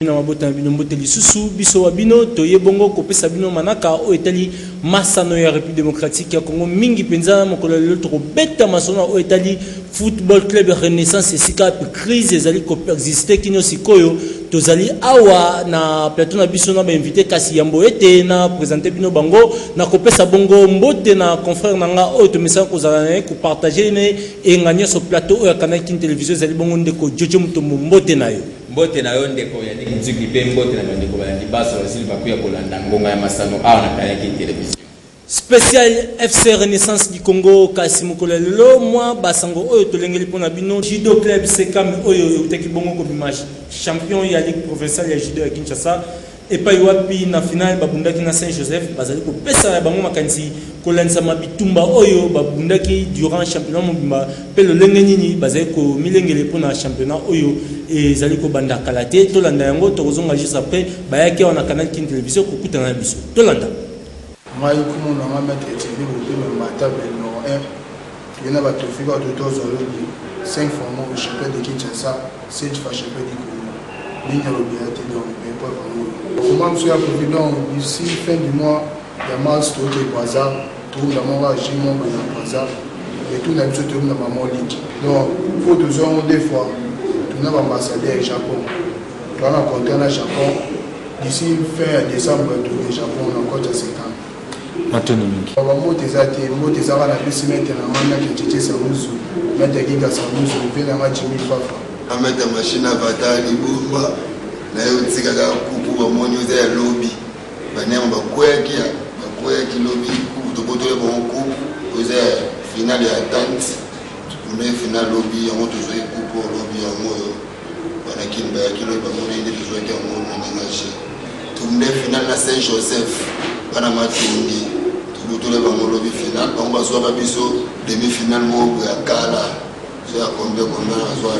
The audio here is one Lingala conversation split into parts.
na mabota bino mboteli susu biso wa bino toye bongo kopesa bino manaka o etali masano ya République démocratique ya Congo mingi penza mokolo lelo to beta masono o etali football club Renaissance esika crise ezali ko persister kino sikoyo tozali awa na plateau na biso na ba invité kasi yambo ete na présenter bino bango na kopesa bongo mbote na confrère nanga o to message ko zala ko partager ne enganya so plateau o ya Canal télévision ezali bongo ndeko Jojo Mutombo mbote na yo mbote na yo ndeko ya nziki pe mbote na ndeko ba ndibaso Silva kuya kolanda ngonga ya masano awa na Canal télévision spécial FC Renaissance du Congo kasi mokolo lelo moi basango oyo tolengeli pona bino judo club Sekam oyo utaki bongo ko bimage champion ya ligue provinciale ya judo ya Kinshasa et pa wapi na finale babundaki na Saint-Joseph bazali ko pesa ya bango makanisi kolanisa mabitumba oyo babundaki durant championnat mobimba pe le lengeni bazali ko milengele pona championnat oyo ezali ko banda kalate tolanda yango tokozonga juste après bayaki wana Canal télévision ko kutana biso tolanda moi comme on a mettre étudier au matable numéro 1 il y en a ba to fiba de 5 formats au championnat de Kinshasa 7 fois championnat du Congo ligne au bien donc mais pas vraiment comment monsieur a président ici fin du mois il y a mars tout le bazar tout le monde va agir mon bazar et tout n'a plus tout dans maman ligue donc faut 2 ans des fois tout n'a pas ambassadeur au Japon on a compté au Japon d'ici fin décembre tout le Japon on a encore 50 maintenant mot des à la bisi maintenant maintenant que tu sais samuzu maintenant qui gasa samuzu vient à match mi fafa ameta machine avatar libumba na yo tsika ka kupu ba monyo za lobby banyama bakweki lobby kupu to botole bon kupu oza finale ya dance on est finale lobby on to jouer kupu lobby ya moyo bana kimba ya kilo ba mona inde to jouer ka moyo na ngashi to mne finale na Saint-Joseph bana matundi tubutole bango lobi final bango bazwa babiso demi final mo ya kala so ya kombe azwa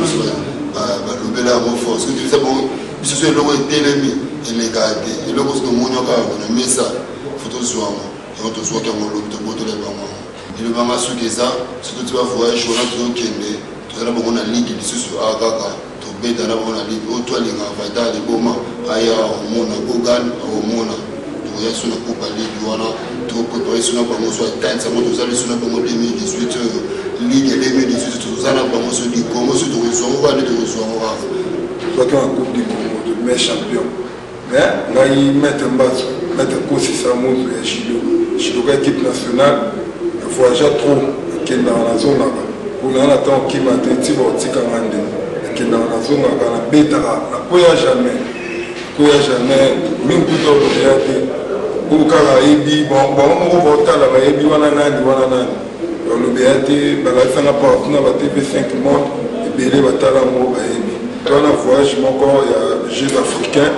ba lobela mo force que tu sais bon biso so logo telemi elegate eloko so monyo ka na mesa photo zwamo et on to so ka mo lobi tubutole bango ile banga sukeza surtout tu vas voyager on a tout kende tu vas bango na ligue lisusu akaka to beta na bango na ligue o to linga vada de boma aya o mona gogan o mona il y a sur la coupe à Ligue, voilà, tout préparé sur la banque, soit atteint, ça monte, vous allez sur la banque 2018, Ligue 2018, tout ça, la banque sur Ligue, comment se tourisme, on va aller tourisme, on va. Soit en Coupe du Congo, de meilleur champion. Mais là, ils mettent en bas, mettent en cause, c'est ça, mon judo. Judo, équipe nationale, il voyage trop, qui est dans la zone là-bas. Pour l'instant, qui m'a dit, tu vas au qui est dans la zone là-bas, la bêta, la poya jamais. Poya jamais, même pour toi, le réalité. Ukala ebi bon mo botala ba ebi wana nani le BAT balasanga partout na ba TV5 monde ebele batala mo ba ebi toi na voyage moko ya Jeux africains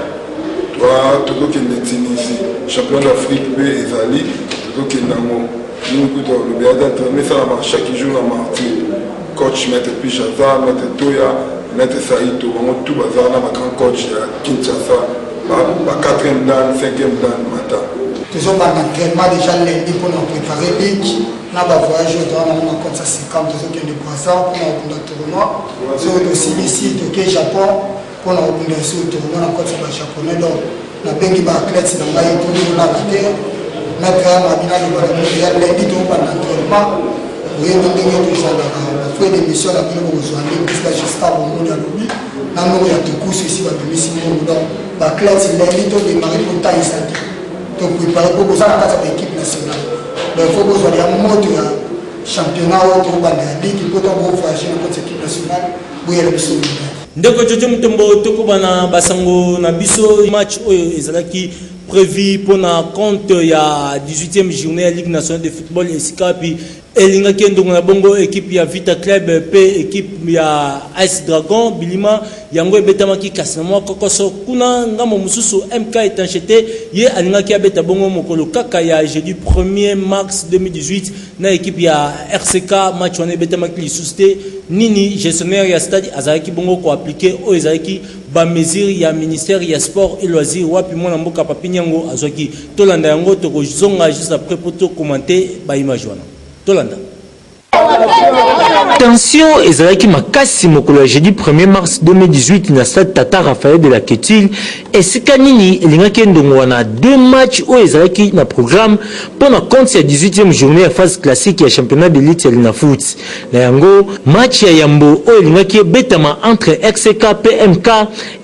toi tout qui est Tunisie champion d'Afrique be ezali tout qui nango nous kuto le BAT entraîner ça la chaque jour na Martin coach Maître Pichaza Maître Toya Maître Saito on tout bazar na grand coach ya Kinshasa ba 4e dan 5e dan matin. Nous avons un entraînement déjà lundi pour nous préparer Ligue. Nous avons voyagé dans la côte à 50, nous avons des croissants pour nous tournoi. Nous avons aussi ici au Japon pour nous tournoi dans la côte japonaise. Donc, nous avons des athlètes dans la Italie, nous avons des lundi pour l'entraînement. Nous avons fait des missions à nous jusqu'à au monde à l'oubli. Nous avons tout cours ici à domicile. Donc, les athlètes lundi pour démarrer pour taille. Donc, préparer pour vous à l'équipe nationale. Donc, il faut que vous ayez un mode de championnat ou de ligue pour vous voyager dans votre équipe nationale. Vous avez le besoin. Ndeko Jojo Mutombo toko bana basango na biso match oyo ezalaki prévu pour na compte ya 18e journée ya Ligue nationale de football esikapi elinga kendo na bongo équipe ya Vita Club pe équipe ya Ice Dragon bilima yango ebetamaki kasi na mwa kokoso kuna ngamo mususu MK Etanchete ye alinga ki abeta bongo mokolo kaka ya jeudi 1er mars 2018 na équipe ya RCK match wana ebetamaki lisuste nini gestionnaire ya stade azalaki bongo ko appliquer o ezalaki ba mesure ya ministère ya sport et loisirs wapi mwana mboka papinyango azwaki tolanda yango to ko zonga juste après pour to commenter ba image wana tolanda Tension ezalaki makasi mokolo jeudi 1er mars 2018 na stade Tata Raphaël de la Quetil esika nini elingaki ndongo wana 2 matchs oyo ezalaki na programme pour na compte ya 18e journée ya phase classique ya championnat d'élite ya Linafoot. Na yango match ya Yambo oyo elingaki betama entre XK PMK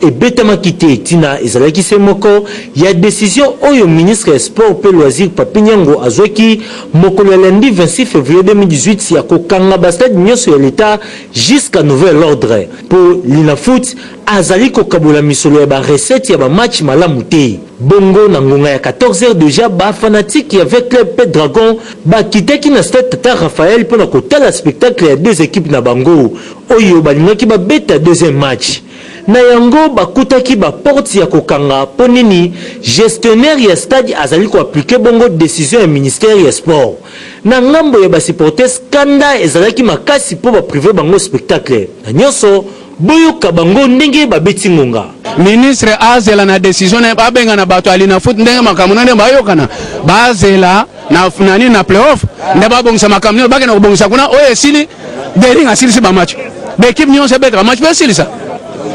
et betama kite tina ezalaki se moko ya décision oyo ministre ya sport pe loisir Papinyango azwaki mokolo lundi 26 février 2018 ya kokanga bastade nyonso ya l'État jusqu'à nouvel ordre. Pour Linafoot azali kokabola misolo ya ba recette ya ba match malamu te. Bongo na ngonga ya 14h déjà ba fanatique ya avec club P Dragon ba kitaki na stade Tata Raphaël pour na kotala spectacle ya deux équipes na bango oyo balingaki ba beta deuxième match. Na yango bakutaki ba porte ya kokanga ponini gestionnaire ya stade azali ko appliquer bongo décision ya ministère ya sport. Na ngambo ya ba supporters kanda ezalaki makasi po ba privé bango spectacle. Na nyonso boyoka bango ndenge ba beti ngonga. Ministre azela na décision na babenga na bato ali na foot ndenge makamuna ndenge bayokana bazela na nani na playoff ndenge babongisa makamuna bakena kubongisa kuna oye sili dering asili ba match. L'équipe nyonso se betra match be sili ça.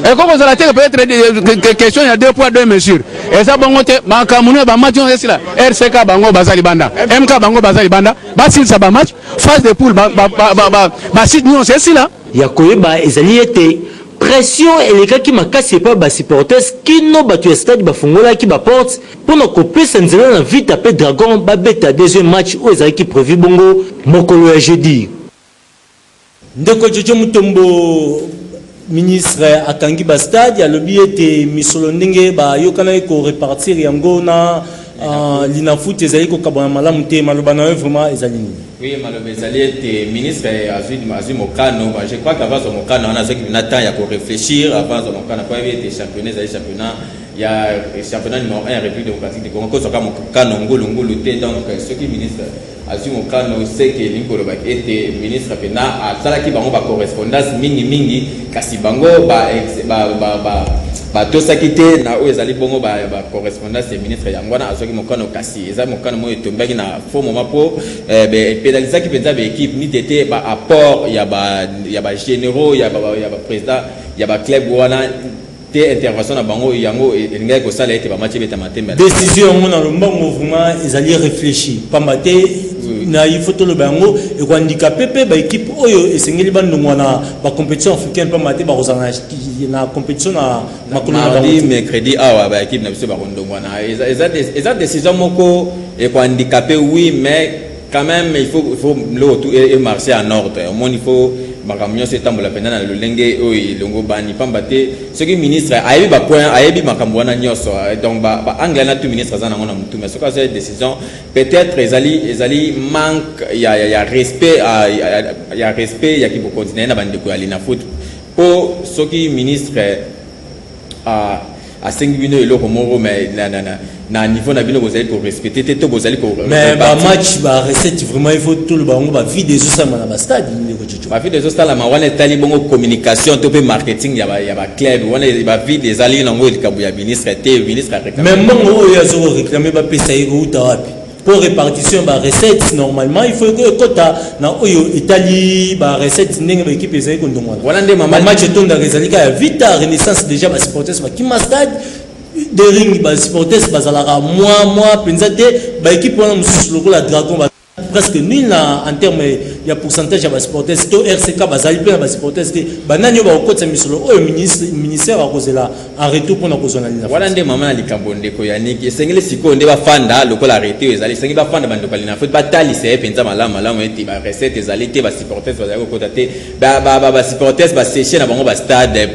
Et comme vous allez peut-être question il y a 2 poids 2 mesures. Et ça bon côté makamuna ba match on est là. RCK bango bazali banda. MK bango bazali banda. Ba sili ça ba match phase de poule ba site nyonso c'est là. Yakoyeba ezali ete pression elekaki makasi pa ba supporters kino batu ya stade bafungola ki ba porte pour na kopesa nzela na vite après Dragon ba beta deuxième match où ezalaki prévu bongo mokolo ya jeudi. Ndeko Jojo Mutombo ministre akangi ba stade ya lobi ete misolo ndenge ba yokana ko repartir yango na Linafoot ezali ko kabona malamu te maloba na vraiment ezali ni. Oui, malheureusement, le ministre Azui Mokano, je crois qu'avant son Mokano, on a temps pour réfléchir, avant son Mokano, quand il y a des championnats, il y a le championnat numéro 1 République démocratique du Congo, c'est comme Mokano, Ngolo, donc ce qui est ministre Azui Mokano, c'est que l'Inkolo était ministre à Salaki Bango, correspondance, mingi, Kasibango, tout ça qui était na où ezali bongo ba correspondance des ministres yangwana azoki mokano kasi eza mokano mo etombaki na faux moment po pénaliser qui penza ba équipe ni tété ba apport ya ba généraux ya ba président ya ba club wana te intervention na bango yango elinga ko sala ete ba match beta matemba décision ngona lo mbongo vraiment ezali réfléchi pambate na il faut to le bango e ko handicapé pe ba équipe oyo esengeli bandongo na ba compétition africaine pambate ba rozana na compétition na makolo na mardi mercredi awa ba équipe na biso ba rondongo na eza décision moko e ko handicapé oui mais quand même il faut le retour et marcher en ordre au moins il faut makamyo c'est tambola pendant le lenge oyi longo bani pambate ce qui ministre ayebi ba point ayebi makambo na nyoso donc ba anglais na tout ministre za na ngona mutu mais ce que cette décision peut-être ezali manque ya respect ya respect ya ki bo continuer na bande ko ali na foot pour ce qui ministre à 5 minutes et l'autre moro mais na niveau na bino bozali pour respecter te bozali pour mais ba match ba recette vraiment il faut tout le bango ba vie des autres na ba stade ba vie des autres la ma wana tali bongo communication to pe marketing ya ba club wana ba vie des ali na ngo likabu ya ministre mais mbongo ya zo réclamer ba pesa ego uta wapi pour répartition ba recette normalement il faut que kota na oyo Italie ba recette ndenge ba équipe ezali ko ndongwana wala nde mama match tonda rezalika ya vita renaissance déjà ba supporters ba kima stade de ring ba supporters bazalaka moi penza te ba équipe wana mususu lokola Dragon ba presque nul en termes il y a pourcentage de supporters to RCK bazali plein de supporters te banani ba okotsa misolo oyo ministère a kozela en retour pour na kozona lina wala nde mama na likambo ndeko ya niki sengele siko nde ba fanda lokola arrêté ezali sengi ba fanda bando kalina foot batali se penza malamu eti ba recette ezali te ba supporters bazali kokota te ba supporters ba sécher na bango ba stade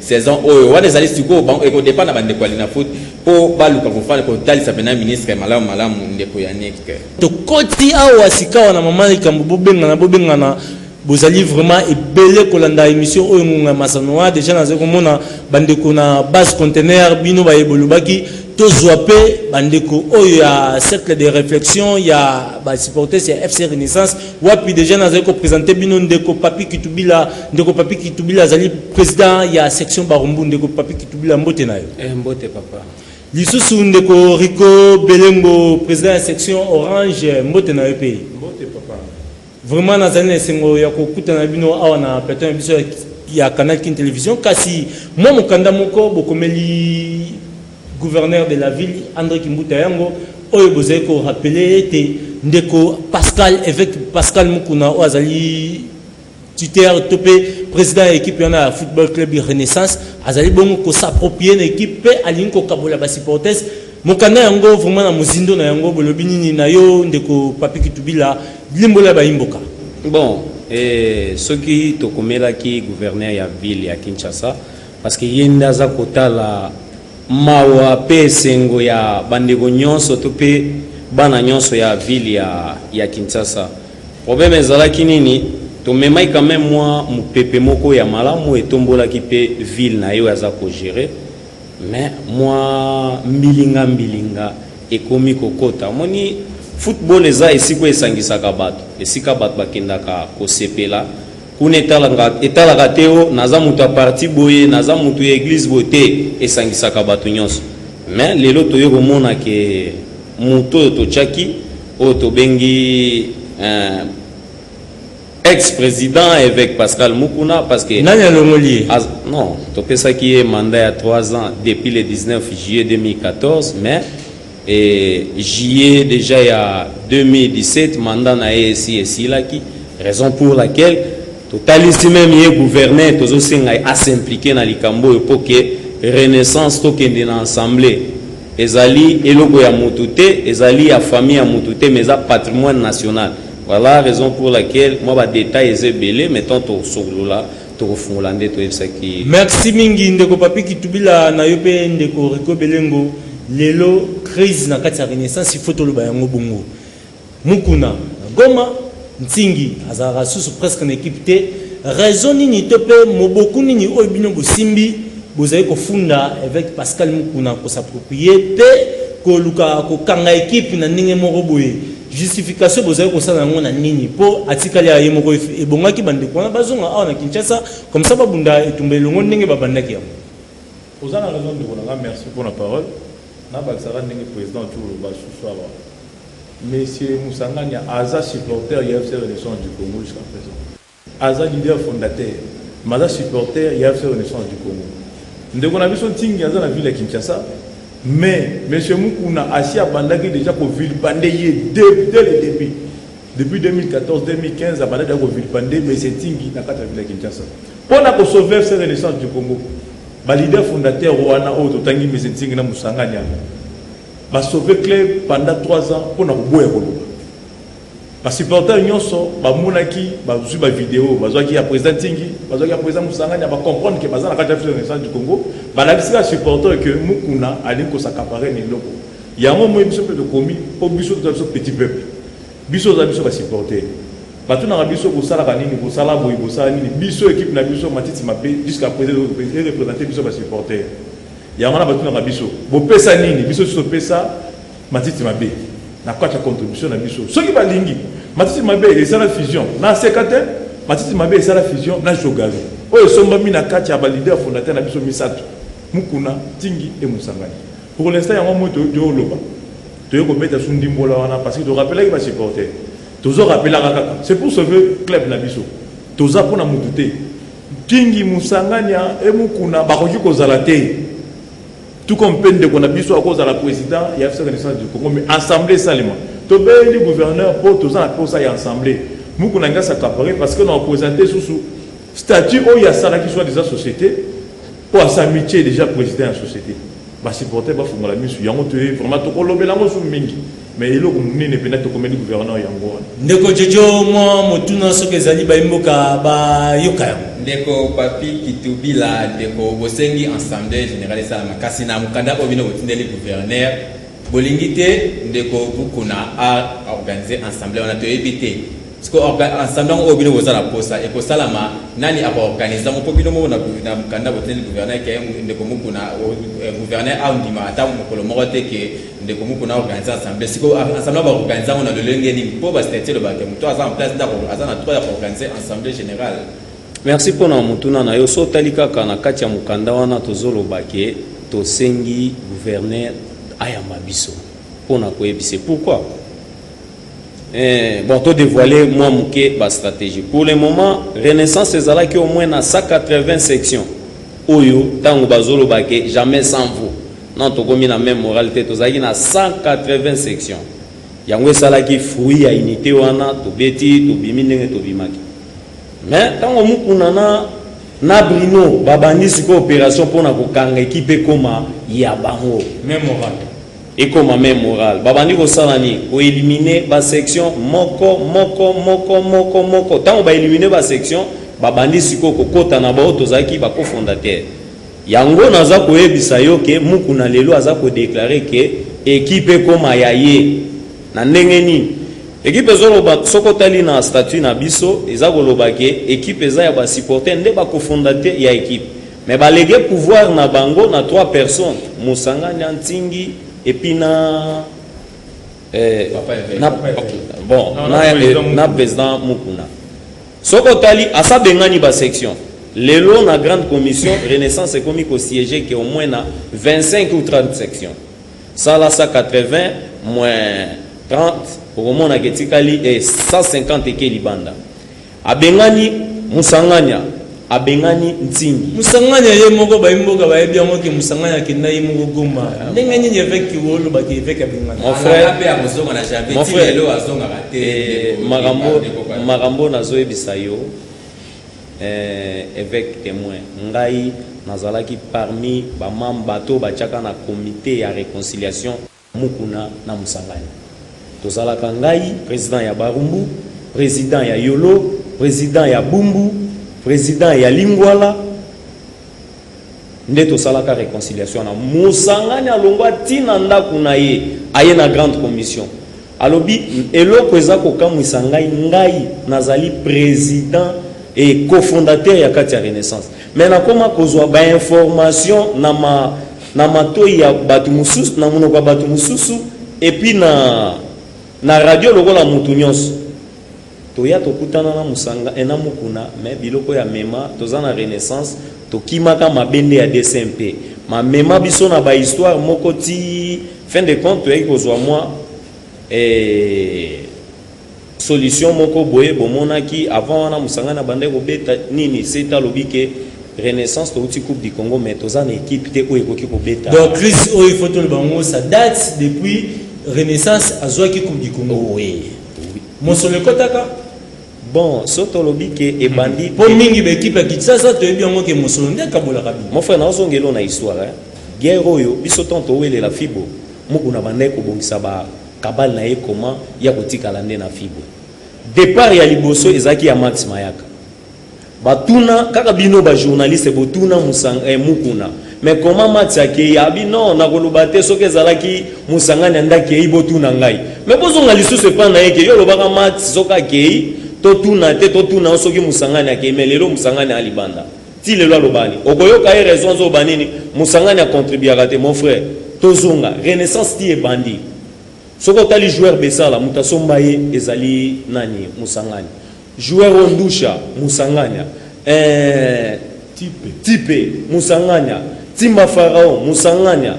saison oyo wana ezali siko bango eko dépend na bande kalina foot po baluka kofana ko tali sa pena ministre malamu ndeko ya niki to koti awa sika wana mama likambo bobengana bozali vraiment ebele kolanda émission oyo ngonga masanoa déjà nazo komona bandeko na base conteneur bino ba ebolubaki tozwa pe bandeko oyo ya cercle de réflexion ya ba supporters ya FC Renaissance wapi déjà nazo ko présenter bino ndeko Papi Kitubila azali président ya section Barumbu ndeko Papi Kitubila mbote nayo mbote papa lisusu ndeko Rico Belengo président ya section Orange mbote nayo pe mbote papa vraiment nazali na esengo ya kokutana bino awa na plateau na biso ya Canal King Télévision kasi mwa mokanda moko bokomeli gouverneur de la ville André Kimbuta yango oyo bozali ko rappeler ete ndeko Pascal évêque Pascal Mukuna o azali tuteur topé président de l'équipe na football club Renaissance azali bongo ko s'approprier na équipe pe alingi ko kabola ba supporters mokanda yango vraiment na muzindo na yango bolobi nini na yo ndeko Papi Kitubila limbola ba imboka. Bon, ce qui tokomela ki gouverneur ya ville ya Kinshasa parce que yenda za kotala mawa pe sengo ya bandeko nyonso to pe bana nyonso ya ville ya Kinshasa. Problème ezalaki nini to memai quand même moi mupepe moko ya malamu etombola ki pe ville na yo aza ko gérer mais moi mbilinga ekomi kokota moni football eza esiko esangisaka bato bakendaka kosepela kuna etalaka te o naza mutu parti boye naza mutu ya église boye te esangisaka bato nyonso mais lelo toye komona ke mutu oyo totyaki oyo tobengi ex-président évêque Pascal Mukuna parce que non topesaki ye mandat ya 3 ans depuis le 19 juillet 2014 mais juillet déjà il y a 2017 mandat na ESI esilaki raison pour laquelle totalisi même ye gouverneur tozosenga à s'impliquer na likambo pour que Renaissance tokende na assemblée ezali eloko ya mutu te ezali ya famille ya mutu te mais za patrimoine national. Voilà la raison pour laquelle moi ba détail est belé mettons to solola to refondé to ebsaki. Merci mingi ndeko Papi Kitubila na yo pe ndeko Rico Belengo lelo crise na kati ya Renaissance photo lo ba yango bongo. Mukuna Goma Ntingi azara susu presque na équipe te raison nini to pe moboku nini oyo bino bosimbi bozali kofunda avec Pascal Mukuna ko s'approprier pe ko luka ko kanga équipe na ndenge moko boye. Justification bozali kosala ngo na nini po atikali ya yemoko ebongaki bandeko na bazonga awa na Kinshasa comme ça babunda etumbelo ngo ndenge babandaki yango. Ozana raison de bonanga merci pour la parole. Na balsara ndenge président tout le basusu aba. Monsieur Moussanganya aza supporter ya FC Renaissance du Congo jusqu'à présent. Aza leader fondateur, maza supporter ya FC Renaissance du Congo. Ndeko na biso tingi aza na ville ya Kinshasa. Mais M. Mukuna a bandaki déjà pour vilipender dès le début. Depuis 2014-2015, a bandaki pour vilipender, mais c'est Tingi na kata ville Kinshasa. Pour sauver cette renaissance du Congo, le leader fondateur Rwanda Ototangi mais c'est Tingi na Musanganya. Va sauver club pendant 3 ans pour na boya kolo. Ba supporter nyonso ba monaki ba zu ba vidéo ba zo ki ya président Tingi ba zo ki ya président Musanganya ba comprendre que bazana kata ville renaissance du Congo ba la bisika supporter que Mukuna ali ko s'accaparer ni loko ya mo mo biso pe de komi po biso to biso petit peuple biso za biso ba supporter ba tuna ka biso ko sala kanini ko sala boy ko sala nini biso équipe na biso matiti mabe jusqu'à présent représenter biso ba supporter ya mona ba tuna ka biso bo pesa nini biso so pesa matiti mabe na kwa cha contribution na biso soki ba lingi matiti mabe et ça la fusion na sekate matiti mabe et ça la fusion na jogavi oyo somba mina kati ya ba leader fondateur na biso misato Mukuna Tingi et Musanganya pour l'instant yango moto de loba to yoko mettre sur ndimbola wana parce que to rappeler ba supporter tozo rappeler kaka c'est pour sauver club na biso toza pona mututé Tingi Musanganya et Mukuna ba koki ko zalate tout comme pende ko na biso à cause de la président ya FC Renaissance du Congo mais assemblée seulement to be le gouverneur pour toza pour ça y assemblée Mukuna nga s'accaparer parce que on a présenté sous statut où il y a ça là qui soit des sociétés pour s'amitié déjà président de la société ba supporter ba fongola misu yango to vraiment to kolobela ngo su mingi mais eloko munene pena to komeli gouverneur yango ndeko jojo mo motuna soke zali ba imboka ba yoka ndeko Papi Kitubila ndeko bosengi assemblée générale ça makasi na mukanda obino botindeli gouverneur bolingite ndeko Mukuna a organiser assemblée on a to éviter parce que ensemble on obino bozala posa et ko salama nani a organiser mo popino mo na mukanda botindeli gouverneur ke ndeko Mukuna gouverneur a ndima ata mokolo moko te ke ndeko Mukuna organiser assemblée siko assemblée ba organiser on a le lengeni po ba statut le ba ke muto aza en place ndako aza na droit ya organiser assemblée générale. Merci pour mutuna na yo so talika kana kati ya mukanda wana tozoloba ke tosengi gouverneur ayamba biso pona ko ebise pourquoi bon, tout dévoiler moi mouké ba stratégie. Pour le moment, Renaissance est là qui au moins à 180 sections. Oyo, tango bazolo bake jamais sans vous. Non, to komi na même moralité, to zaki na 180 sections. Yango sala ki fruit à unité wana, to beti, to bimine, to bimaki. Mais tango mukuna na brino babandi siko opération pour na kokanga équipe koma ya bango même moral. Et comme même moral babandi ko salani ko éliminer ba section moko tant ba éliminer ba section babandi siko ko kota na ba tozaki ba cofondateur yango naza ko yebisa yo ke mukuna lelo aza ko déclarer que équipe koma ya ye na ndenge nini équipe zoloba soko tali na statut na biso eza koloba ke équipe eza ya ba supporter nde ba cofondateur ya équipe mais ba léguer pouvoir na bango na 3 personnes Musanganya Ntingi et puis na président Mukuna soko tali asa bengani ba section lelo na grande commission Renaissance est commis ko siéger que au moins na 25 ou 30 sections ça là 180 moins 30 pour le monde a et 150 et libanda abengani Musanganya abengani Ntingi Musanganya ye moko ba imboka ba yebi yango ke Musanganya kenda ye moko goma ndenge nini avec kiwolo ba ke avec abengani mon frère ape ya mozonga na jamais ti lelo azonga raté marambo nazo ebisa yo avec témoin ngai nazalaki parmi ba membre bato ba chaka na comité ya réconciliation Mukuna na Musanganya tozalaka ngai président ya Barumbu président ya Yolo président ya Bumbu président ya Lingwala nde tosalaka réconciliation na Musanganya longwa tina ndaku na ye aye na grande commission alobi eloko eza kokamwisa ngai nazali président et cofondateur ya kati ya Renaissance mais nakoma kozwa ba information na matoi ya batu mususu na monoko ya batu mususu et puis na radio lokola mutu nyonso toya tokutana na Musanga na Mukuna mais biloko ya mema toza na Renaissance tokimaka mabende ya DCMP ma mema biso na ba histoire moko ti fin de compte toyaki kozwa moi solution moko boye bomonaki avant wana Musanga na bande kobeta nini c'est alobi ke Renaissance touti coupe du Congo mais toza na équipe te oyo ekoki kobeta donc Chris oyo photo le bango ça date depuis Renaissance azwaki coupe du Congo oui mosolo kotaka bon soto lobi ke ebandi po mingi ba équipe ya Kinshasa to ebi yango ke mosolo nde kabola kabi mon frère na ozongelo na histoire guerre oyo biso tonto welela fibo Mukuna bande ko bongisa ba kabal na ye comment ya kotikala nde na fibo départ ya liboso ezaki ya Max Mayaka batuna kaka bino ba journaliste botuna Mukuna mais comment Max akei abi non na koloba te soki ezalaki Musanganya ndakei botuna ngai mais bozonga lisusu epa na ye ke yo lobaka Max soki akei totuna te totuna soki Musanganya akei mais lelo Musanganya alibanda ti lelo alobani okoyoka ye raison zo banini Musanganya contribuera te mon frère tozonga Renaissance ti ebandi soki otali joueur besala mutasomba ye ezali nani Musanganya joueur ondusha Musanganya type Musanganya Timba Pharaon Musanganya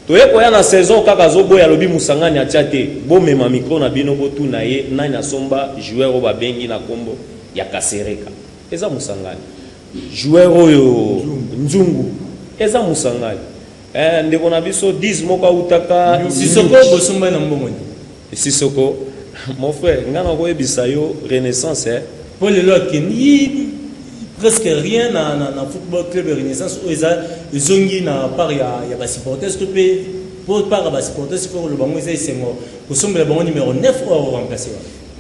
toye koya na saison kaka zoboya lobi Musanganya tiate bomema micro na bino botuna ye nani asomba joueur oba bengi na kombo ya Kasereka eza Musanganya joueur oyo Nzungu eza Musanganya ndeko na biso 10 moko utaka Sisoko bosomba na mbomoni Sisoko mon frère ngana ko ebisa yo Renaissance pour le lot ni presque rien na football club Renaissance ils ont na part ya ba supporters to pe pour part ba supporters pour le bango c'est sengo bosomba le bango numéro 9 ou remplacer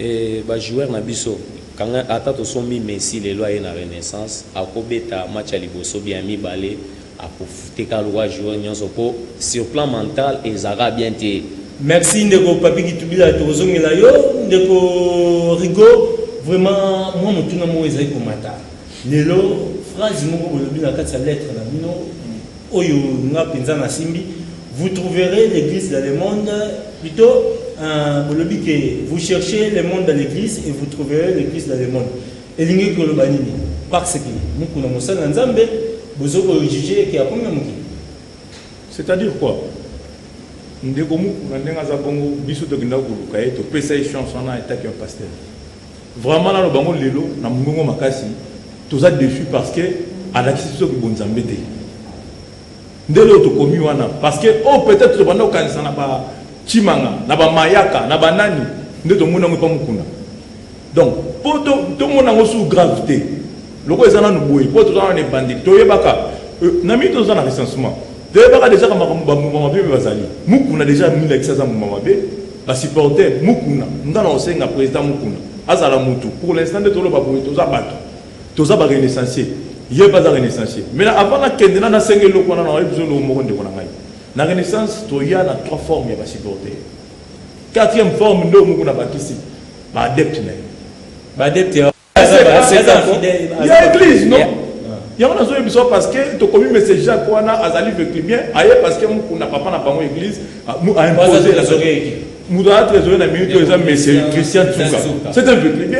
et ba joueur na biso kanga ata to sombi Messi le loi na Renaissance akobeta match à liboso bien mi balé akofuteka loi joueur nyonso po sur plan mental ezara bien te merci ndeko papi kitubila tozongela yo ndeko Rigo vraiment moi mutuna mo ezali komata lelo phrase moko bolobi na kati ya lettre na bino oyo nga penza na simbi vous trouverez l'église dans le monde plutôt bolobi que vous cherchez le monde dans l'église et vous trouverez l'église dans le monde elingi koloba nini parce que mukuna mosala nzambe bozoko juger que a combien muki c'est-à-dire quoi ndeko mukuna ndenga za bongo biso to kinda kuluka eto pesa chance na attaque un pasteur vraiment là le bango lelo na mungo makasi toza déçu parce que alakisi so ki bonzambe te ndelo to komi wana parce que oh peut-être to banda kanisa na ba chimanga na ba mayaka na ba nani ndeto mona ngo pa mukuna donc pour to mona ngo sous gravité loko ezana no boy pour to za na bandit to yebaka na mi to za na recensement to yebaka déjà ka makambo mabe bazali mukuna déjà mi la kisa za mabe ba supporter mukuna ndana osenga président mukuna azala mutu pour l'instant de to lo ba boy to za bato to za ba renaissancier yé pas za renaissancier mais avant la kendena na sengelo loko na na besoin lo mo ndeko na ngai na renaissance to ya na trois formes ya ba supporter quatrième forme ndo mukuna bakisi ba adepte na ba adepte c'est l'église non il y a un besoin parce que tu commis message Jacques wana azali veut bien aye parce que mukuna papa na bango église a imposé la soirée muda trésorier na minute les messieurs Christian Tsuka c'est un veut bien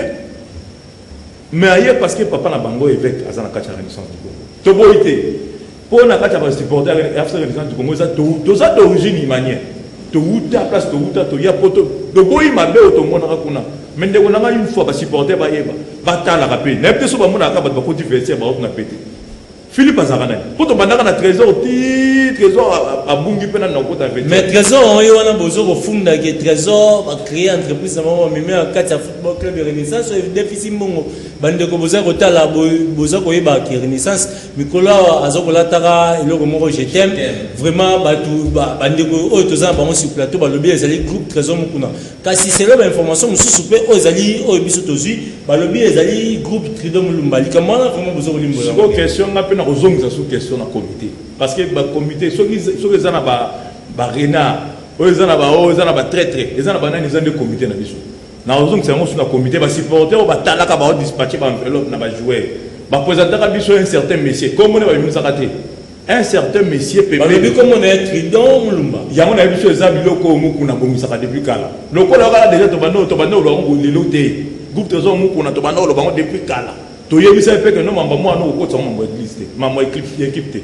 mais aye parce que papa na bango évêque azana kacha renaissance du Congo to boité pour na kacha ba supporter after renaissance du Congo ça to ça d'origine imanière to uta place to uta to ya poto de boy mabe to mona kuna mais ndeko nanga une fois ba supporter ba yeba ba tala rapide na peut so ba mona ka ba ko divertir ba na pété Philippe Azarana pour to bandaka na trésor a bungi pena na kota veté mais trésor on y wana bozo ko funda ke trésor ba créer entreprise mama meme a kata football club renaissance so déficit mongo bande ko boza ko tala boza ko yeba ki renaissance mikola azokola taka eloko moko je t'aime vraiment ba tout bande ko o to za ba on sur plateau ba lobby ezali groupe trésor mukuna kasi c'est là ba information mususu pe o ezali o biso tozui ba lobby ezali groupe Tridom Mulumba likamana vraiment bozo ko limbo ko question na pe na ozongisa sous question na comité parce que ba comité soki eza na ba rena oyo eza na ba traître eza na banani eza nde comité na biso na ozongisa yango sous na comité ba supporter o batalaka ba dispatcher ba enveloppe na ba joueur ba présentaka biso un certain monsieur comme on ba bimisaka te un certain monsieur pembe comme on est Tridom Mulumba yango na biso eza biloko mukuna bomisaka depuis kala lokola kala déjà to bando lo lelo te groupe trésor mukuna to bando lo bango depuis kala to yebisa pe que non mamba moi no ko tsama mo église te mamba équipe te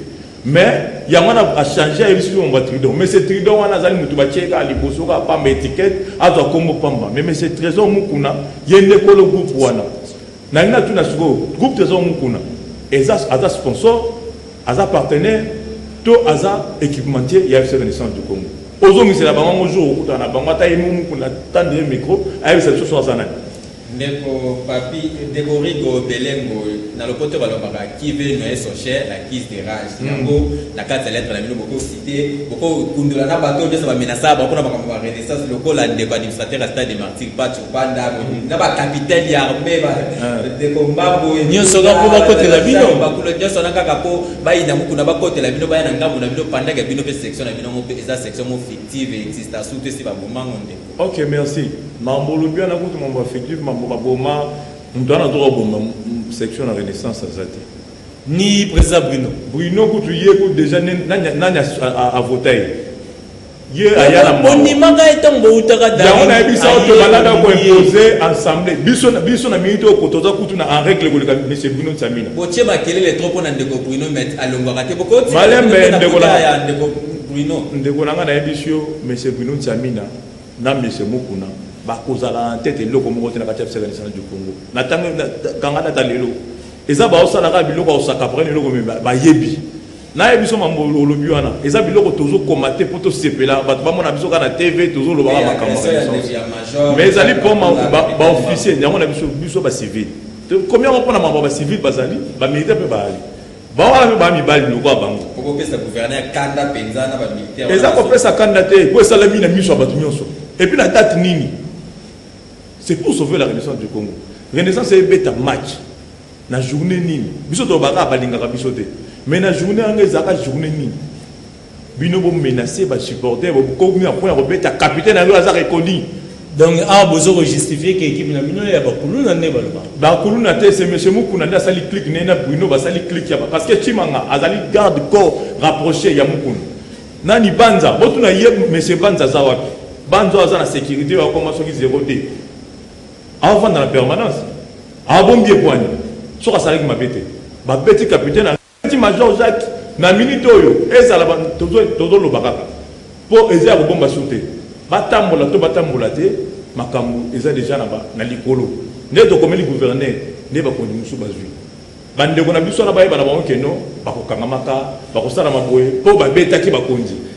mais il y a changé à l'issue on va Tridom mais c'est Tridom on a zali mutu ba cheka ali bosoka pa étiquette ato kombo pamba mais c'est trésor mukuna yende ko le groupe wana na ina tuna suko groupe trésor mukuna aza sponsor aza partenaire to aza équipementier ya FC Renaissance du Congo ozomi c'est la bango jour okuta na bango ta yemu mukuna tendre micro ayi ça so azana ndeko papi ndeko Rigo Belengo na lopoto balobaka qui veut noyer son cher la crise des rages yango na kati lettre na mino boko cité boko kundula na bato nyoso ba menasa ba kona makambo ba renaissance lokola ndeko administrateur stade de Martyrs Pacho Banda na ba capitaine ya armée ba ndeko mbambo nyoso ga ko ba kote la bino ba kulo nyoso na kaka po ba ina muku na ba kote la bino ba na ngambo na bino panda ka bino pe section na bino mo pe eza section mo fictive existe surtout si ba bomango ndeko. OK merci mambolo bien na kutu mambo fictive baboma ndana to bomba section la renaissance azati ni président Bruno kutu yeko déjà nanya a voter ye ayala boni maka etambo utaka da ya on a bisa to balaka ko imposer ensemble biso na minute ko toza kutu na en règle ko le monsieur Bruno Tsamina boche ba kelele trop na ndeko Bruno met alonga kate boko malembe ndeko la ndeko Bruno ndeko nanga na ebisio monsieur Bruno Tsamina na monsieur Mukuna bakozala en tête eloko moko te na kati ya Renaissance du Congo na tango kanga na talelo eza ba osala ka biloko osaka prendre eloko ba yebi na yebi so mambo olobi wana eza biloko tozo komate poto sepela bato ba mona biso ka na TV tozo loba ba makambo mais ezali pour ba officier nyango na biso ba civil combien on prend na mambo ba civil bazali ba militaire pe ba ali ba wala ba mi bali loko bango ko pesa gouverneur kanda penza na ba militaire eza ko pesa kanda te ko sala mina miso bato nyonso et puis la date nini. C'est pour sauver la Renaissance du Congo. Renaissance c'est beta match. Na journée nini. Biso to baka balinga ka biso te. Mais na journée angezaka journée nini. Bino bo menacer ba supporter bo ko mi point robeta capitaine na aza reconnu. Donc a besoin de justifier que équipe na bino ya bakulu na ne balba. Bakulu na te c'est monsieur Mukuna na sali click na Bruno ba sali click ya parce que Chimanga azali garde corps rapproché ya Mukuna. Nani Banza, botu na ye monsieur Banza za wapi. Banza aza na sécurité wa commencer ki 0D. Avant dans la permanence, avant bien poigné, sur la salle qui m'a bêté, ma bête capitaine, petit major Jacques, na minute oyo, et ça là-bas, todo le baraka. pour eza ko bomba sauter batambola to batambola te makambo eza déjà na likolo ne to comme le gouverneur ne ba kondi musu bazui bande ko na biso na baye bana ba okeno ba ko kangamaka ba ko sala maboye po ba betaki ba kondi.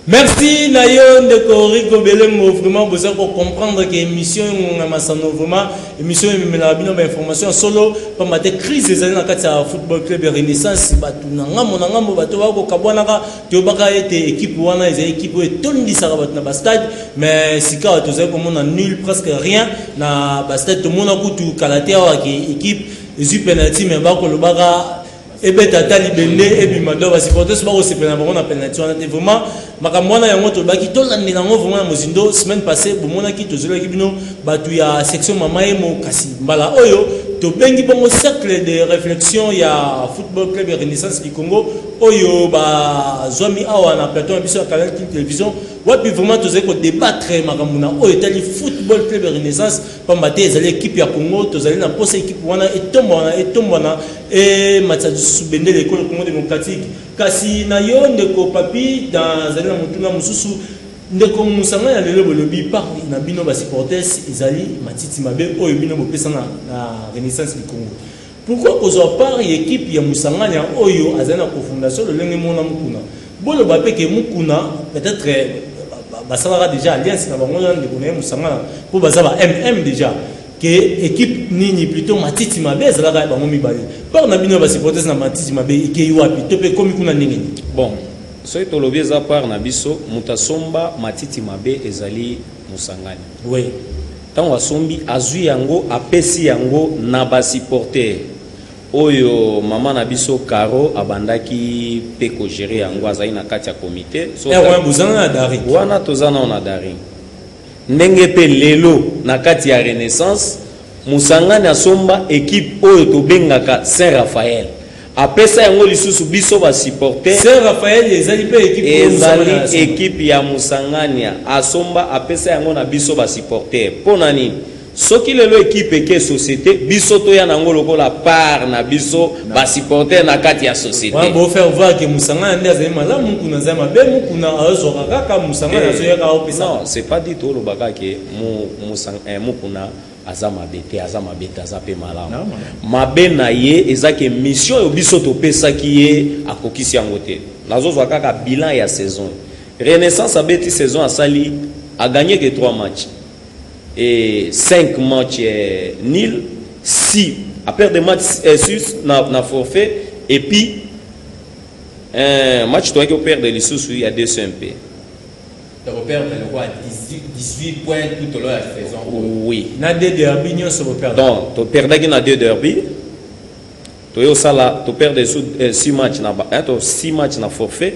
Merci Nayon de Rico Belengo, vraiment vous avez comprendre que l'émission est vraiment émission information solo pas ma crise des années dans football club Renaissance batu nangamo batu wako kabwanaka tobaka ete équipe wana les équipe tondi sara batu na stade mais sika tu sais comment on a nul presque rien na stade tout monde a kutu kalatea wa équipe les penalty mais bako lobaka ebe tata libende ebi mado ba supporters ba ko sepena ba on a penalty on a vraiment makamwana yango to baki to landela ngo vraiment na mozindo semaine passée bo mona ki to zelo ki bino batu ya section mama emo kasi mbala oyo to bengi bongo cercle de réflexion ya football club Renaissance du Congo oyo ba zomi awa na plateau biso ya canal télévision wapi vraiment to zeko débattre makamuna oyo tali football club Renaissance pamba te ezali équipe ya Congo to zali na posa équipe wana etombona et match subende l'école Congo démocratique kasi na yo ndeko papi dans zali na mutuna mususu ndeko musanga ya lelo bolobi par na bino ba supporters ezali matiti mabe oyo bino bopesa na Renaissance du Congo. Pourquoi aux part équipe ya musanga ya oyo azali na fondation le lenge mona mukuna bolo ba peke mukuna peut-être basala déjà alliance na bango ndeko na musanga pour bazaba MM déjà que équipe nini plutôt matiti mabe ezalaka bango mibali par na bino ba supporters na matiti mabe ike wapi to pe komi kuna ndenge. Bon soki tolobi eza part na biso mutasomba matiti mabe ezali musangani oui ntango asombi azwi yango apesi yango na basupporter oyo mama na biso Caro abandaki pe kogere yango azali na kati ya komite wana toza nao na daring ndenge pe lelo na kati ya Renaissance musangani asomba équipe oyo tobengaka Saint-Raphaël apesa yango lisusu biso ba supporter Saint-Raphaël ezali pe équipe ya musangani asomba apesa yango na biso ba supporter pona nini soki lelo équipe ke société biso to ya nango lokola part na biso ba supporter na kati ya société wa bo faire voir que musangani ndi azali malamu kuna zama be mukuna azoka kaka musangani azoyaka opesa non c'est pas dit to lobaka ke mukuna azama bete azama bete azape malamu mabe na ye ezake mission yo biso to pesa ki ye akokisi yango te nazozwa kaka bilan ya saison Renaissance abeti saison asali a gagné que 3 matchs et 5 matchs nul 6 a perdre des matchs 6 na forfait et puis un match toi qui perd les sous il y a 2 MP. Tu repères le quoi 18 points tout au long de la saison. Oui. Na deux derby nous sommes perdus. Donc tu perds qui na 2 derby. Tu es au sala tu perds 6 matchs na 6 matchs na forfait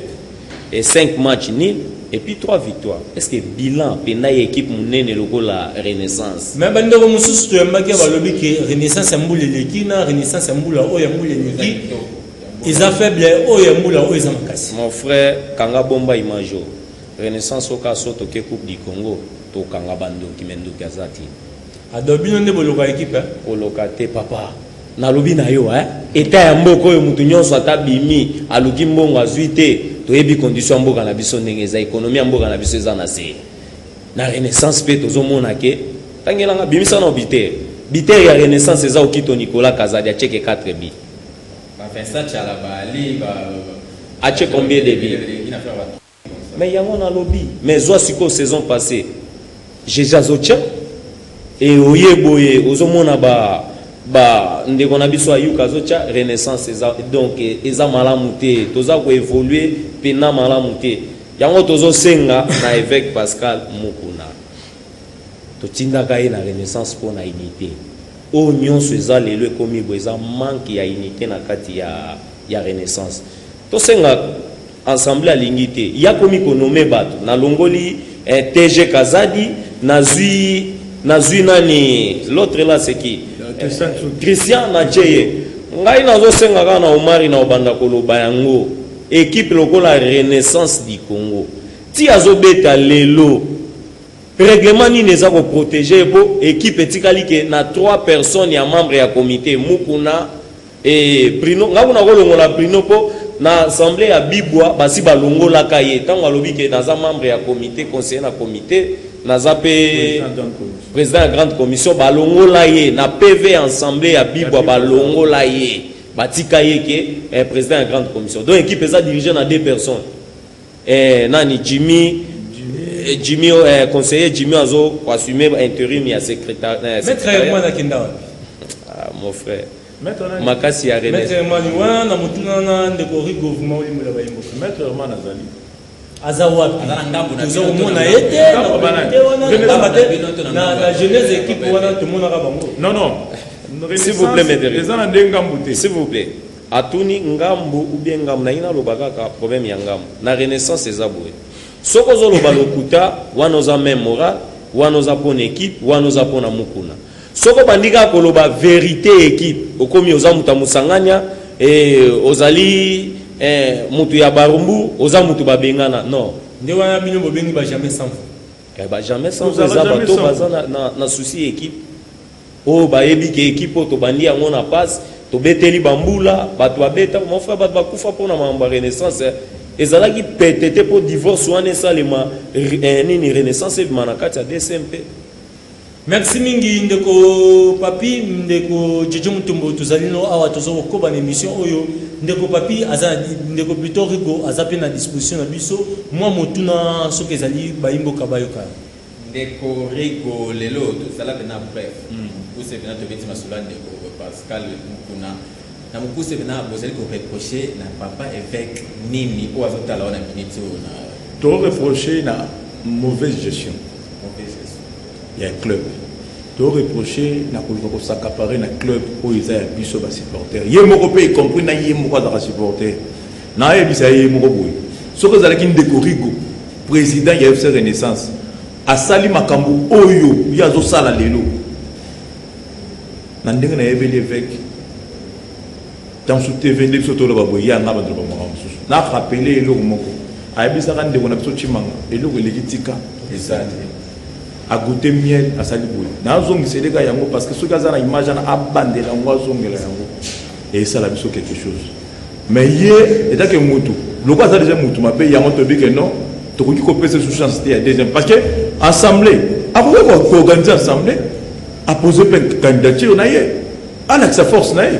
et 5 matchs nuls et puis 3 victoires. Est-ce que bilan pena équipe munene logo la Renaissance. Mais bando ko mususu to yambaki ba lobi ke Renaissance mbule lekina Renaissance mbula o ya mbule leki. Ils a faible o ya mbula o ya makasi. Mon frère Kanga Bomba Imajo. Renaissance oka soto ke coupe du Congo to Kanga Bando Kimendo Kazati. Adobino ne boloka équipe o lokate papa. Na lobi na yo eta ya mboko yo mutu nyonso atabimi aluki mbongo azuite to yebi condition mboka na biso ndenge za économie mboka na biso eza na se. Na Renaissance pe tozo mona ke tangela nga bimisa na biter ya Renaissance eza okito Nicolas Kazadi a cheke 4 bi. Ba Vincent Chalabali ba a cheke combien de bi? Mais yango na lobby mais zo siko saison passée Jésus Zocha et oyeboye ozomona ba ndeko na biso ayuka Zocha Renaissance donc eza malamu te toza ko évoluer pena malamu te yango tozo senga na évêque Pascal Mukuna to tindaka ye na Renaissance pour na unité o nyonso eza lelo ekomi bo eza manque ya unité na kati ya Renaissance to senga ensemble alingité ya komi konome bato na longoli TG Kazadi nazui nani l'autre là c'est qui Christian Nacheye ngai nazo senga kana Omari na obanda koloba yango équipe lokola Renaissance du Congo ti azobeta lelo règlement ni neza ko protéger po équipe etikali ke na 3 personnes ya membre ya comité Mukuna et Bruno ngabuna kolongola Bruno po na assemblée ya bibwa basi balongolaka ye ntango alobi ke naza membre ya comité conseiller na comité naza pe président ya grande commission balongola ye na PV assemblée ya bibwa balongola ye batika ye ke président ya grande commission donc équipe eza dirigée na 2 personnes nani Jimmy conseiller Jimmy azo assumer intérim ya secrétaire mon frère makasi ya René maître mani wana mutuna na ndeko rigo vuma olimula bayimbo maître man azali azawapi tozomona ete na jeunesse équipe wana tomonaka bango non s'il vous plaît maître s'il vous plaît atuni ngambu ou bien ngambu na ina lobaka ka problème ya ngambu na renaissance eza boye soko zoloba lokuta wana oza même moral wana oza pona équipe wana oza pona mukuna soko bandika koloba vérité équipe okomi oza muta musanganya ozali mutu ya barumbu oza mutu babengana non nde wana bino bobengi ba jamais sans ba jamais sans eza bato baza na souci équipe o bayebi ke équipe to bandi yango na passe to beteli bambula bato abeta mon frère bato bakufa pona mamba renaissance ezalaki petete pour divorce wana esalema nini renaissance ebima na kati ya DSMP. Merci mingi ndeko papi ndeko Jojo Mutombo tozalino awa tozo koba na émission oyo ndeko papi aza ndeko plutôt Rigo aza pe na disposition na biso moi motuna soki ezali bayimbo kabayoka ndeko Rigo lelo tozala na bref kuse bina to beti masula ndeko Pascal Mukuna na mukuse bina bozali ko reprocher na papa évêque nini o azotala wana minute na to reprocher na mauvaise gestion. Il y a un club. Tu as reproché na s'accaparer un club où ils ont un biso bas supporter. Il y a un pays compris na y a un supporter. Na y a bisa y a un boui. Ce que vous avez dit Ndekorigo, président y a FC Renaissance. A sali makambu oyo y a zo sala lelo. Nandeng na yebe l'évêque. Dans ce TV de soto le baboui y a un abandon de moi. Na rappelé le moko. A bisa kan de on a besoin de chimanga. Et le legitika. Exact. A goûter miel à Saliboué. Dans zone c'est des gars yango parce que ce gars a image na abandé la moi zone la yango. Et ça la biso quelque chose. Mais hier et que mutu. Le gars a déjà mutu ma paye yango to bi que non. To ko ko pèse sous chance à deuxième parce que assemblée après ko organiser assemblée a poser plein candidature na yé. Avec sa force na yé.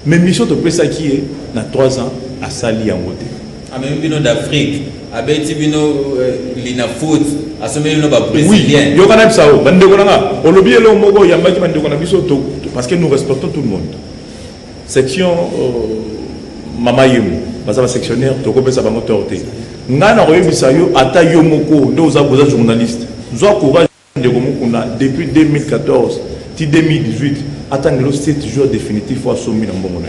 Mais mission to pèse qui est na 3 ans à Sali yango té. A même bino d'Afrique, a beti bino lina foot. Oui, il y a quand même ça. Parce que nous respectons tout le monde. Section Mama Yemu, parce que sectionnaire, tu connais ça, autorité. Nous avons des journalistes. Nous avons courage depuis 2014, 2018, attendre le 7 jours définitifs à Somi dans le monde.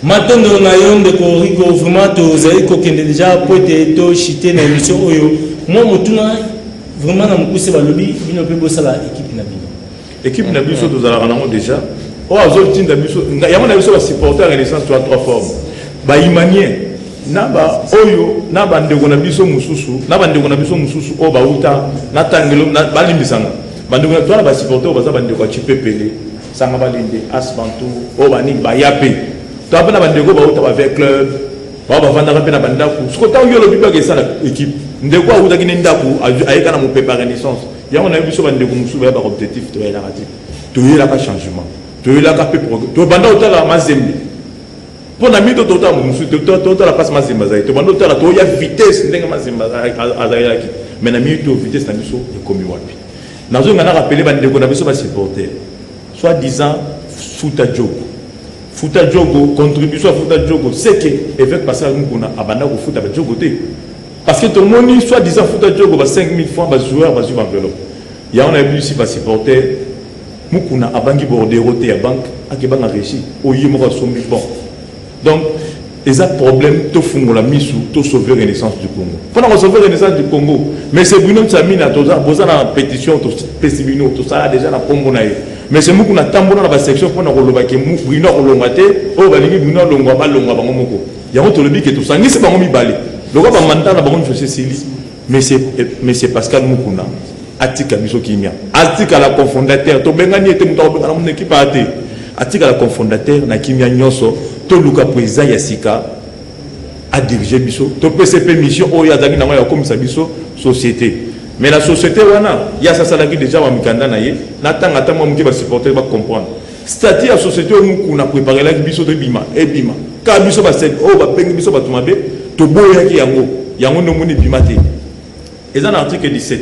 Matondo na yonde ko Rigo vraiment to zai ko kende déjà pote to chité na émission oyo moi motuna vraiment na mukuse balobi bino pe bosala équipe na bino équipe na biso to zala rango déjà o azol tinda biso yango na biso ba supporter Renaissance to 3 formes ba imanien na ba oyo na ba ndeko na biso mususu na ba ndeko na biso mususu o ba uta na tangelo na balimbisanga ba ndeko na to na ba supporter ba za ba ndeko chipepele sanga balinde asbantu o ba ni ba yape tu as pas bandeko ba uta ba avec club ba ba vanda pe na bandaku ce que tant yo lobi ba ke ça l'équipe ndeko a uta kinenda ku ayeka na mo préparer Renaissance yango na biso bandeko musu ba objectif to yela rati to yela ka changement to yela ka pe to banda uta la mazembe pour na mito to ta musu to la passe mazembe za to banda uta la to ya vitesse ndenge mazembe azayela ki mais na mito vitesse na biso e komi wapi nazo ngana rappeler bandeko na biso ba supporter soit disant Fouta Diogo Fouta Diogo, contribution à Fouta Diogo, c'est que l'évêque Pascal Mukuna a banné au Fouta Diogo. Parce que tout le monde, soit disant Fouta Diogo, 5 000 francs, les joueurs vont jouer enveloppe. Il y a un abus ici, va supporter Mukuna a banni pour déroter la banque, à qui a réussi. Au Yémora Sommi. Bon. Donc, il y a un problème, tout le monde a mis sous, tout sauver la Renaissance du Congo. Pendant sauver la Renaissance du Congo, mais c'est Bruno Tsamina, tout ça, vous avez une pétition, tout Pessimino, tout ça, déjà, la Congo-Naï. Mais c'est moi qui a tambour dans la section pour nous reloquer Bruno Olongate au Balingi Bruno Longwa Balongwa Bangomoko. Il y a un autre lobby qui est tout ça. Ni c'est pas mon balé. Le roi va mandat la baronne José Sili. Mais c'est Pascal Mukuna. Atika Biso Kimia. Atika la cofondateur. To Bengani était mon équipe à athée. atika la cofondateur na kimia nyoso to luka président ya sika a diriger biso to PCP mission o ya zaki na ya komisa biso société mais la société wana ya ça la qui déjà wa mikanda na ye na tanga tanga muki ba supporter ba comprendre statut ya société on kuna préparer la biso de bima e bima ka biso ba sen o ba pengi biso ba tumabe to boya ki yango no moni bima te et dans l'article 17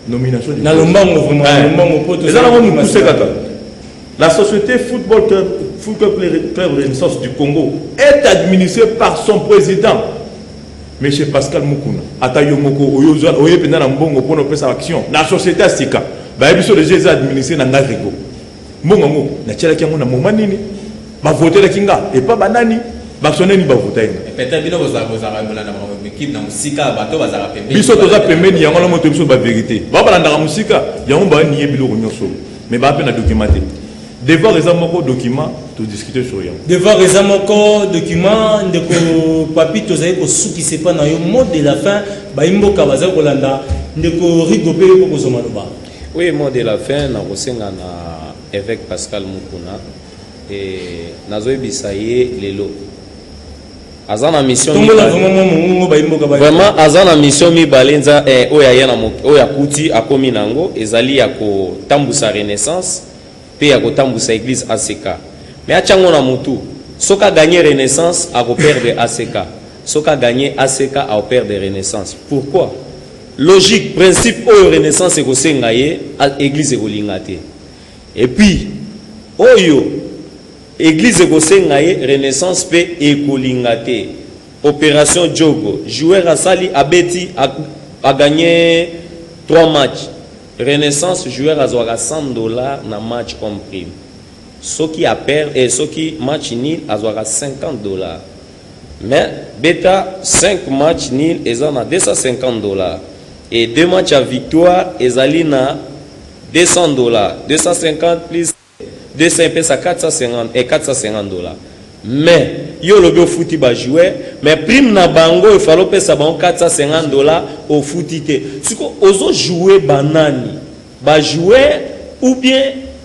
nomination na lombango vraiment poto ça on pousse kaka la société football club Renaissance du Congo est administrée par son président M. Pascal Mukuna atayo moko oyo penda na mbongo pour nos action la société asika ba biso déjà administré na ngarigo mbongo na tchela kiango na moma nini ba voter la kinga et pas banani ba sonné ni ba voter peut-être bino vous avez na équipe na musika bato bazaka pembe biso toza pembeni yango na moto biso ba vérité ba balanda ka musika yango ba nié biloko nyoso mais ba pe na documenté devoir les amoko document to discuter sur rien devoir les amoko document ndeko papi tozai ko suki c'est pas na yo mot de la fin ba imboka baza ko landa ndeko rigope ko kozoma loba. Oui, mot de la fin na kosenga na évêque Pascal Mukuna et nazo bisaye lelo azana mission vraiment azana mission mi balenza oya yana oya kuti akomi nango ezali ya ko tambusa renaissance pe ya ko tambusa église ACK mais achango na mutu soka gagner renaissance a ko perdre ACK soka gagner ACK a perdre renaissance pourquoi logique principe oyo renaissance ko senga ye église ko lingate et puis oyo église ko senga ye renaissance pe ekolingate opération Jogo joueur asali abeti a gagné 3 matchs renaissance joueur azwaka $100 na match comme prime soki a perd et soki match nil azwaka $50 mais beta 5 matchs nil ezana $250 et 2 matchs à victoire ezali na $200 250 plus 200 pesa $450 et $450 mais yo lobi au footy ba jouer mais prime na bango il fallait pesa bango $450 au footy te siko ozo jouer banani ba jouer ou bien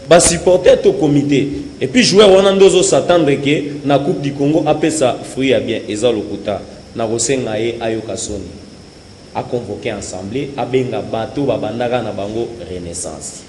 ba supporter to comité et puis jouer wana ndozo s'attendre que na coupe du Congo apesa fruit ya bien eza lokuta na kosenga ye ayoka soni a convoquer assemblée abenga bato babandaka na bango renaissance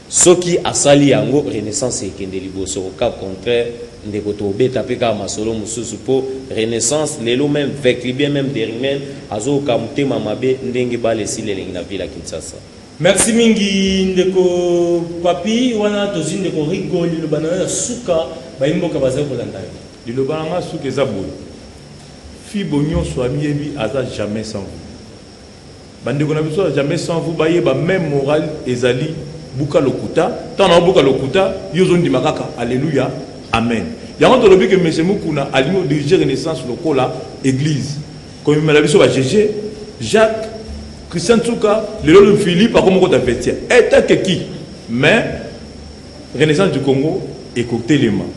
soki asali yango renaissance ekende liboso au cas contraire ndeko to beta peka masolo mususu po renaissance lelo même vekli bien même derimen azo ka mutema mabe ndenge bale silelengi na ville Kinshasa. Merci mingi ndeko papi wana tozi ndeko rigoli lo bana suka ba imboka baza ko landa le bana suka ezabo fi bonyo so amiebi aza jamais sans vous bandeko na biso jamais sans vous baye ba même moral ezali buka lokuta tana buka lokuta yozo ndima kaka alléluia amen yango to lobi que monsieur Mukuna alimo diriger renaissance lokola église comme me la biso ba GG Jacques Christian Tsuka le Philippe a comme ko tapetia eta que qui mais renaissance du Congo écouter les mains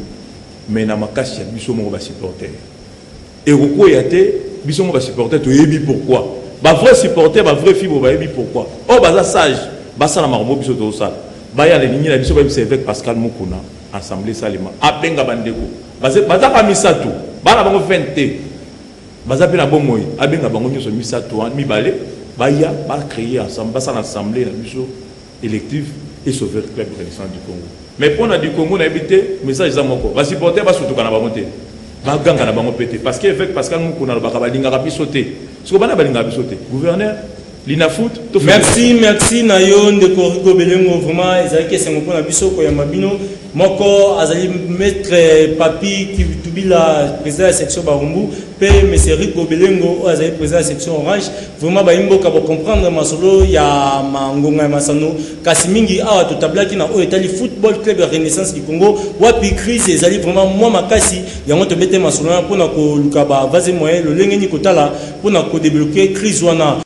mais na makasi ya biso mo ba supporter et roko yate biso mo ba supporter to yebi pourquoi ba vrai supporter ba vrai fibre ba yebi pourquoi oh baza sage basa na marbo biso to ça ba ya les lignes la biso ba avec Pascal Mukuna assemblée salima apenga bandeko baza ka misatu bana bango 20 baza pe na bomoy abenga bango nyoso misatu mibale baya ba créer ensemble basa na assemblée na biso élective et sauver club renaissance du Congo mais pour na du Congo na habité message za moko ba supporter ba surtout kana bango te ba ganga na bango pété parce que avec Pascal Mukuna ba balinga ka biso te ce bana balinga biso te gouverneur l'inafoot merci na yo ndeko Rigo Belengo vraiment ezalaki esengo mpona biso koyamba bino moko azali maître papi qui tubila président ya section Barumbu pe monsieur Rigo Belengo azali président ya section Orange vraiment baimboka ba comprendre masolo ya mangonga ya masano kasi mingi awa totablaki na oyo etali football club ya Renaissance du Congo wapi crise ezali vraiment moi makasi yango tobete masolo mpona ko luka ba vaze moyen lolenge ni kotala mpona ko débloquer crise wana